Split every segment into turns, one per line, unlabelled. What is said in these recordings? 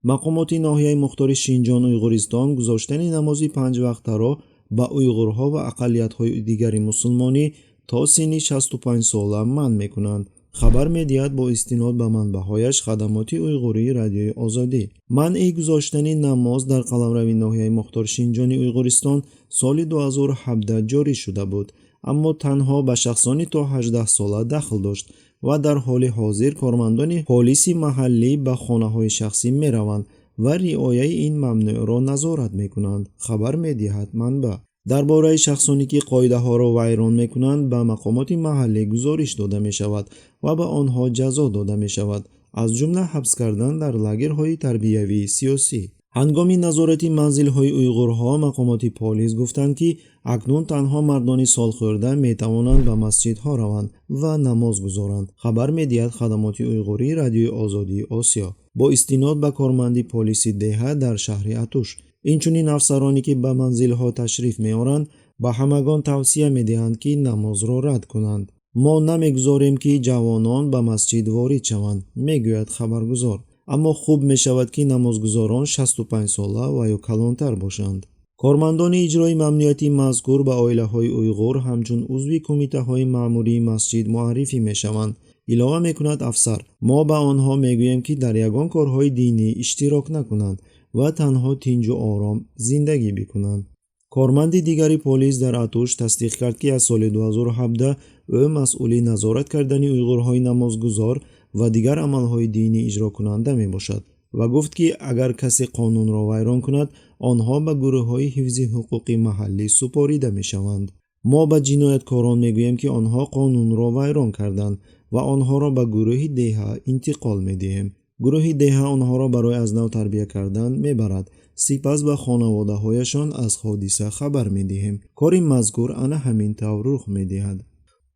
مقامات ناحیه مختار شینجان اویغوریستان گذاشتن نماز 5 وقته را به اویغورها و اقلیت‌های دیگر مسلمانی تا سن 65 ساله منع می‌کنند. خبر می‌دهد با استناد به منبع‌هایش خدمات اویغوری رادیوی آزادی. منع گذاشتن نماز در قلمرو ناحیه مختار شینجان اویغوریستان سال 2017 جاری شده بود، اما تنها به شخصانی تا 18 ساله داخل داشت و در حال حاضر کارمندان پلیس محلی به خانه‌های شخصی می‌روند و رعایت این ممنوع را نظارت می‌کنند. خبر می‌دهد منبع. درباره شخصانی که قاعده‌ها را ویران می‌کنند به مقامات محلی گزارش داده می‌شود و به آنها جزا داده می‌شود، از جمله حبس کردن در لاگرهای تربیوی سیاسی. هنگام نظارت منزل‌های اویغورها مقامات پلیس گفتند که اکنون تنها مردان سالخورده می‌توانند به مسجدها روند و نماز گزارند. خبر می‌دهد خدمات اویغوری رادیوی آزادی آسیا با استناد به کارمند پلیس دهه در شهر اتوش، اینچنین افسرانی که به منزل‌ها تشریف می‌آورند به همگان توصیه می‌دهند که نماز را رد کنند. ما نمی‌گذاریم که جوانان به مسجد وارد شوند، می‌گوید خبرگزار، اما خوب می‌شود که نمازگزاران 65 ساله و یا کلانتر باشند. کارمندان اجرای ممنوعیت مذکور به عائله‌های اویغور همچون عضو کمیته‌های مأموری مسجد معرفی می‌شوند. علاوه می‌کند افسر، ما به آنها می‌گوییم که در یگان کارهای دینی اشتراک نکنند و تنها تنج و آرام زندگی بکنند. کارمند دیگری پلیس در اتوش تصدیق کرد که از سال 2017 او مسئول نظارت کردن اویغورهای نمازگزار و دیگر عملهای دینی اجرا کننده می باشد و گفت که اگر کسی قانون را ویران کند آنها به گروه‌های حفظ حقوق محلی سپاریده می شوند. ما به جنایتکاران می گوییم که آنها قانون را ویران کردند و آنها را به گروه دهه انتقال می دهیم. گروه دهه آنها را برای از نو تربیت کردن می برد. سپس به خانواده هایشان از حادثه خبر می دهیم. کار مذکور آن همین طور رخ می دهد.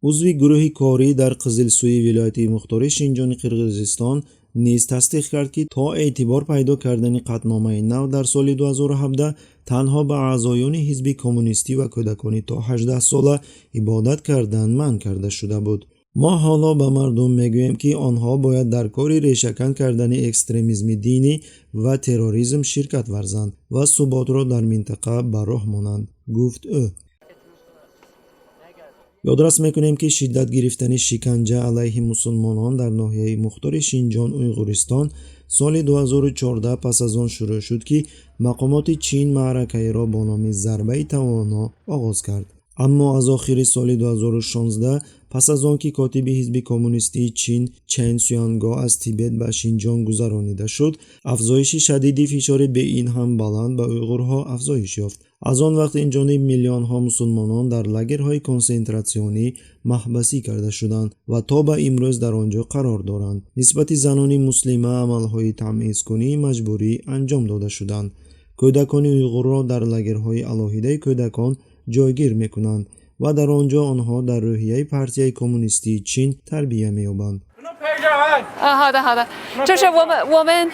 عضو گروه کاری در قزلسوی ولایت مختار شینجان قرقیزستان نیز تصدیق کرد که تا اعتبار پیدا کردن قطعنامه نو در سال 2017 تنها به اعضایان حزب کمونیستی و کودکانی تا 18 ساله عبادت کردن منع کرده شده بود. ما حالا به مردم میگوییم که آنها باید در کار ریشه‌کن کردن اکستریمیسم دینی و تروریسم شرکت ورزند و ثبات را در منطقه بر راه مانند، گفت او. یادرس میکنیم که شدت گرفتن شکنجه علیه مسلمانان در ناحیه مختار شینجان اویغوریستان سال 2014 پس از آن شروع شد که مقامات چین معرکه را با نام ضربه توانا آغاز کرد. اما از آخر سال 2016 پس از آن که کاتب حزب کمونیستی چین چن سیانگا از تیبت به شینجان گذرانیده شد، افزایش شدید فشار به این هم بلند به اویغورها افزایش یافت. از آن وقت این جانب میلیون ها مسلمانان در لاگرهای کنسنتراسیونی محبوس کرده شدند و تا به امروز در آنجا قرار دارند. نسبت زنان مسلمه عملهای تمیزکنی مجبوری انجام داده شدند. کودکان اویغور را در لاگرهای علاهیده کودکان جایگیر میکنند و در آنجا آنها در روحیه پارتی کمونیستی چین تربیت می‌یابند.
好的，好的，这是我们